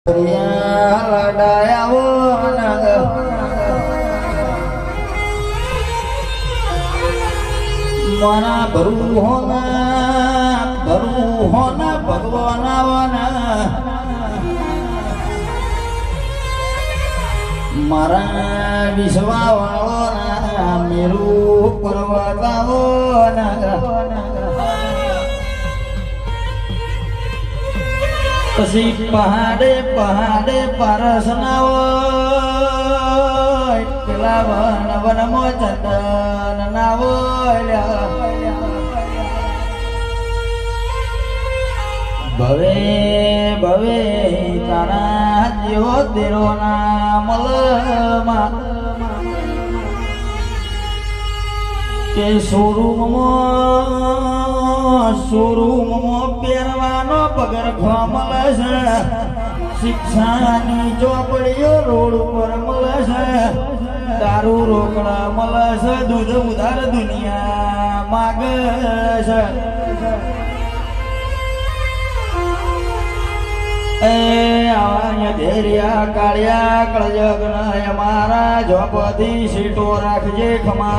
मना भरू होना भगवान मारा विश्वा वालोना मेरू पर्वतावोना पसी पहाड़े पहाड़े परसनाव पेला वन वन मो चंदन नावो भवे भवे तारा जीवो तेरो नाम के शोरूम मो पेरवानो पगर खमलस शिक्षानी चौपड़ियो रोड पर मलस दारू रोकड़ा मलस दूध उधार दुनिया मागस धेरिया कालिया कळजगन मारा झोपती सीटो राखजे खमा।